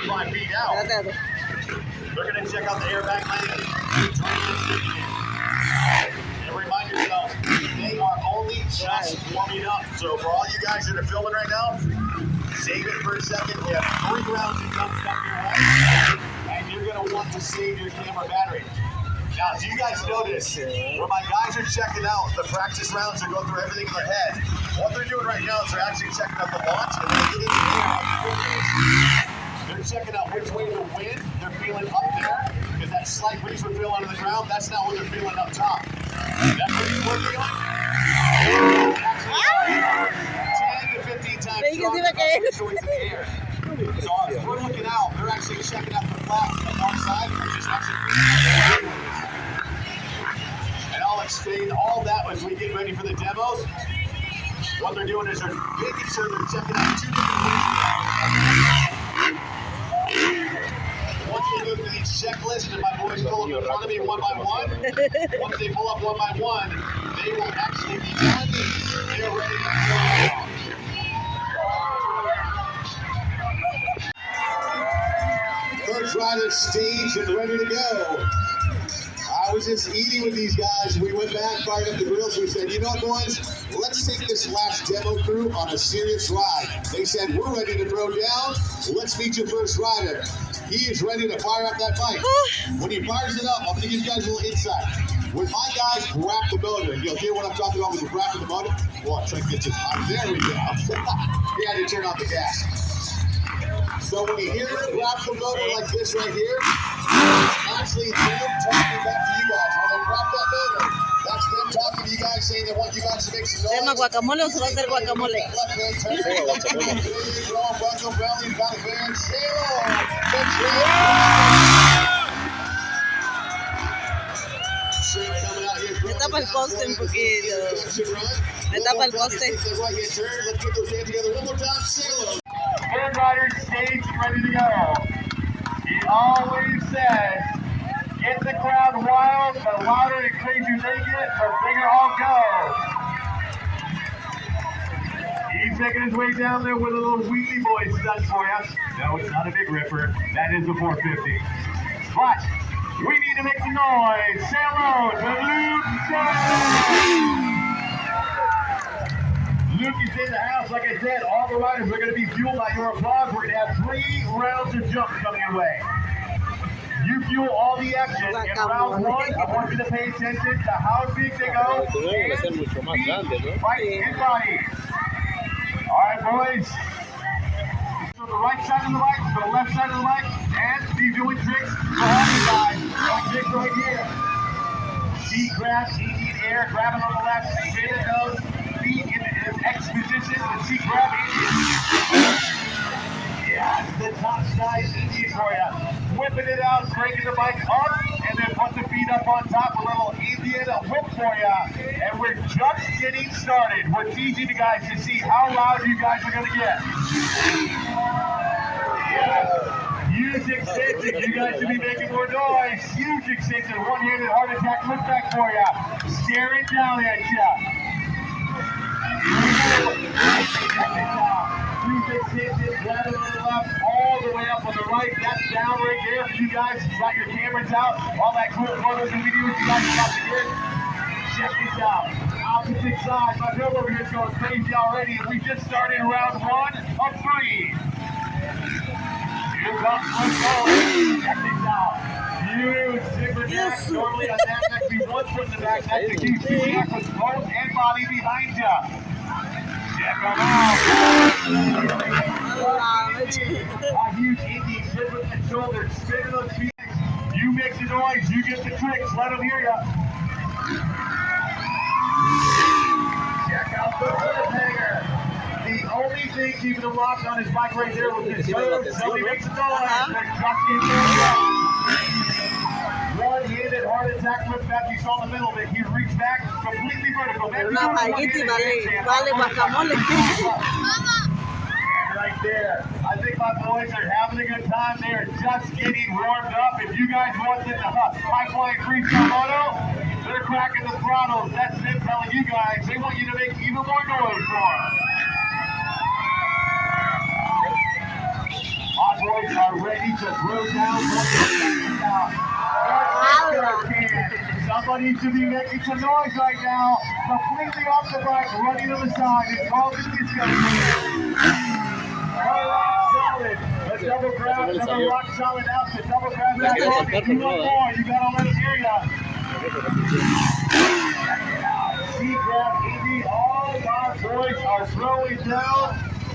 35 feet out. They're going to check out the airbag landing. And remind yourselves, they are only just warming up. So for all you guys that are filming right now, save it for a second. We have 3 rounds of jump stuff your way, and you're going to want to save your camera battery. Now, do you guys notice when my guys are checking out the practice rounds, they're going through everything in their head. What they're doing right now is they're actually checking out the launch, and then they get into the air. They're checking out which way the wind they're feeling up there, because that slight breeze we're feeling under the ground, that's not what they're feeling up top. That breeze we're feeling, actually 10 to 15 times stronger so it's in the air. So as we're looking out, they're actually checking out the flaps on the far side, which is actually and I'll explain all that as we get ready for the demos. What they're doing is they're making sure they're checking out 2 different ways. Once they go through each checklist, and my boys pull up in front of me one by one, once they pull up one by one, they will actually be telling me they're ready to go. First rider staged and ready to go. I was just eating with these guys. We went back, fired up the grills. We said, you know what, boys? Let's take this last demo crew on a serious ride. They said, we're ready to throw down. Let's meet your first rider. He is ready to fire up that bike. When he fires it up, I'm going to give you guys a little insight. When my guys grab the motor, you'll hear what I'm talking about with the grabbing the motor. Well, I'm trying to get this out. There we go. He had to turn off the gas. So when you hear it grab the motor like this right here, it's actually them talking back to you guys. When they grab that motor, that's them talking to you guys, saying they want you guys to make some noise. ¿Se llama guacamole o se va a hacer guacamole? Me tapa el poste un poquito. Me tapa el poste. Third rider staged and ready to go. He always says, get the crowd wild, the louder and crazier they get, the bigger I'll go. He's making his way down there with a little wheelie boy stunt for you. No, it's not a big ripper. That is a 450. But we need to make some noise. Say hello to Luke Jones. Luke is in the house. Like I said, all the riders are going to be fueled by your applause. We're going to have 3 rounds of jumps coming your way. You fuel all the action. In round 1, I want you to pay attention to how big they go. Right in body. All right, boys. From the right side of the bike to the left side of the bike, and be doing tricks on the side. Like this right here. Seat grab, seat in air, grabbing on the left, spin it nose, feet in the X position, the seat grab Indian. Yeah, the top side Indian for you. Whipping it out, breaking the bike up, and then put the feet up on top, a little Indian whip for you. And we're just getting started. We're teaching you guys to see how loud you guys are going to get. Yeah. Huge extension. You guys should be making more noise. Huge extension. One-handed heart attack look back for you. Staring down at you. Huge extension. Grab it on the left, all the way up on the right. That's down right there for you guys. Got your cameras out. All that cool photos and videos you guys are about to get. Check this out. Opposite side. My girl over here is going crazy already. We just started round 1 of 3. Here comes one goal. Check this out. Huge zipper jack. Normally on that neck be 1 foot in the back. That's a huge jack with both and body behind you. Check them out. A huge Indian zipper with the shoulders. Spinning those feet. You make the noise. You get the tricks. Let them hear you. Check out the flip hanger. The only thing keeping him locked on his bike right there was his toes. Nobody makes a noise. They're just getting there. One-handed heart attack flip back. You saw in the middle of it. He reached back completely vertical. Una paguita vale guacamole. Right there. I think my boys are having a good time. They are just getting warmed up. If you guys want them to high-flying freestyle moto, they're cracking the throttles. That's them telling you guys they want you to make even more noise for them. Our boys are ready to throw down. Somebody should be making some noise right now. Completely off the bike, running to the side. It's all the discount. Solid. The double grab, another rock solid out. The double grab. If you want more, you gotta let it hear ya. C-grab, easy. All our boys are throwing down.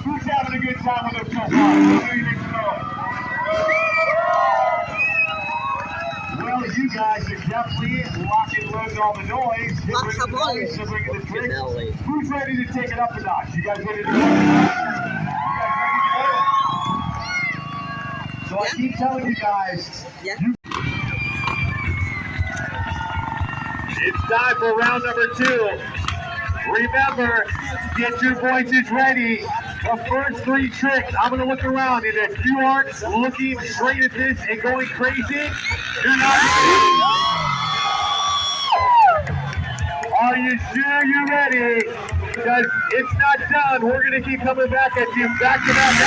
Who's having a good time with us so far? Well, you guys are definitely locking loading all the noise. Bringing the tricks. Who's ready to take it up a notch? You guys ready to go? So I keep telling you guys. It's time for round number 2. Remember, get your voices ready. The first 3 tricks, I'm going to look around, and if you aren't looking straight at this and going crazy, you're not ready. Are you sure you're ready? Because it's not done. We're going to keep coming back at you, back to back.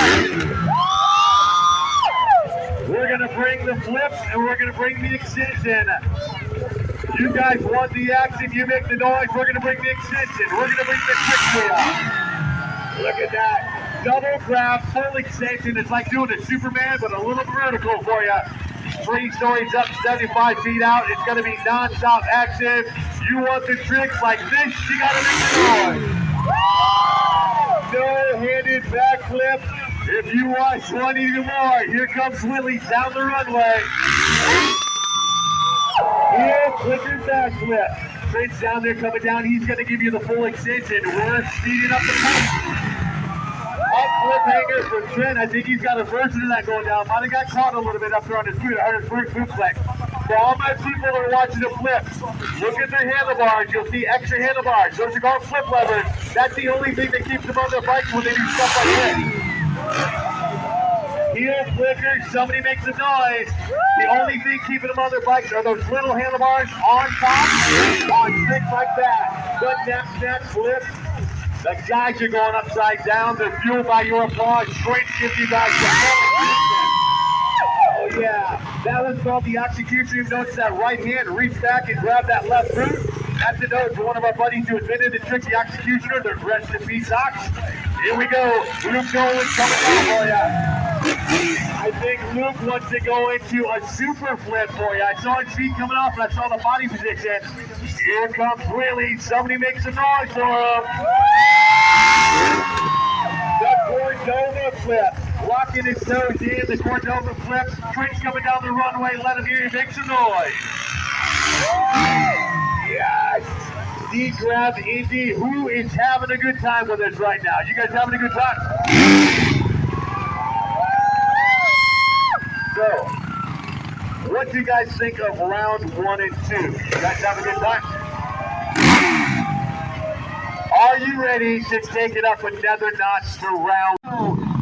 We're going to bring the flips, and we're going to bring the extension. You guys want the action, you make the noise, we're going to bring the extension. We're going to bring the trick for you. Look at that. Double grab, full extension. It's like doing a Superman, but a little vertical for you. 3 stories up, 75 feet out. It's going to be non-stop active. You want the tricks like this, you got to make the noise. No-handed backflip. If you want one even more, here comes Willie down the runway. Here, clicker backflip. Trent's down there coming down. He's going to give you the full extension. We're speeding up the pace. Up flip hanger for Trent. I think he's got a version of that going down. Might have got caught a little bit up there on his boot. I heard his first boot flex. For all my people that are watching the flips, look at their handlebars. You'll see extra handlebars. Those are called flip levers. That's the only thing that keeps them on their bikes when they do stuff like this. Heel flicker, somebody makes a noise. The only thing keeping them on their bikes are those little handlebars on top, on tricks like that. Good snap, flip. The guys are going upside down. They're fueled by your applause. Trent gives you guys the Oh yeah, that was called the execution. You notice that right hand, reach back and grab that left boot. That's a note for one of our buddies who invented the trick, the executioner. They're dressed in socks. Here we go. Luke Nolan coming down for you. I think Luke wants to go into a super flip for you. I saw his feet coming off and I saw the body position. Here comes Willie. Somebody make some noise for him. The Cordova flip. Locking his toes in. The Cordova flip. Trent's coming down the runway. Let him hear you make some noise. Yes. D-grab Indy. Who is having a good time with us right now? You guys having a good time? So, what do you guys think of round 1 and 2? You guys have a good time? Are you ready to take it up another notch to round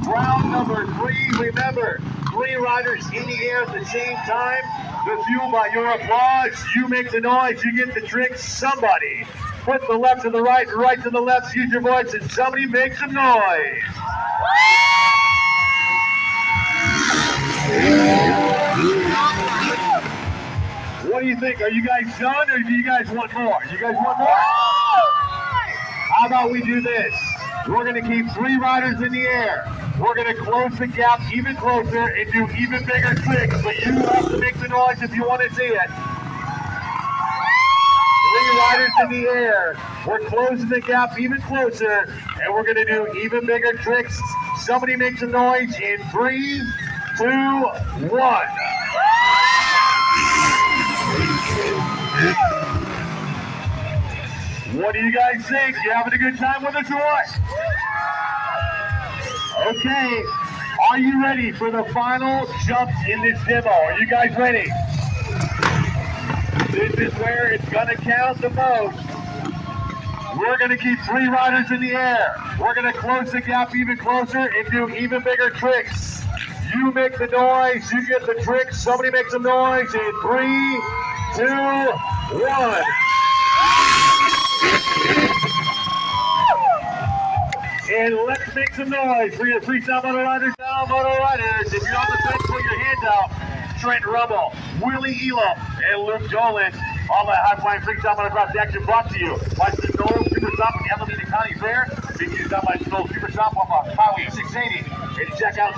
2? Round number 3. Remember, 3 riders in the air at the same time. The fuel by your applause. You make the noise. You get the trick. Somebody put the left to the right, right to the left. Use your voice, and somebody make some noise. What do you think? Are you guys done, or do you guys want more? You guys want more? How about we do this? We're going to keep 3 riders in the air. We're going to close the gap even closer and do even bigger tricks, but you have to make the noise if you want to see it. 3 riders in the air. We're closing the gap even closer, and we're going to do even bigger tricks. Somebody make some noise in 3, 2, 1. What do you guys think? You having a good time with us or what? Okay, are you ready for the final jumps in this demo? Are you guys ready? This is where it's gonna count the most. We're gonna keep 3 riders in the air. We're gonna close the gap even closer and do even bigger tricks. You make the noise, you get the tricks. Somebody make some noise in 3, 2, 1. And let's make some noise for your freestyle moto riders. Now, moto riders, if you're on the fence, put your hands out. Trent Rummel, Willie Elam, and Luke Dolan. All that high-flying freestyle motocross action brought to you by Snow Super Stop from Alameda County Fair. Being used out by Snow Super Stop off of Highway 680. And check out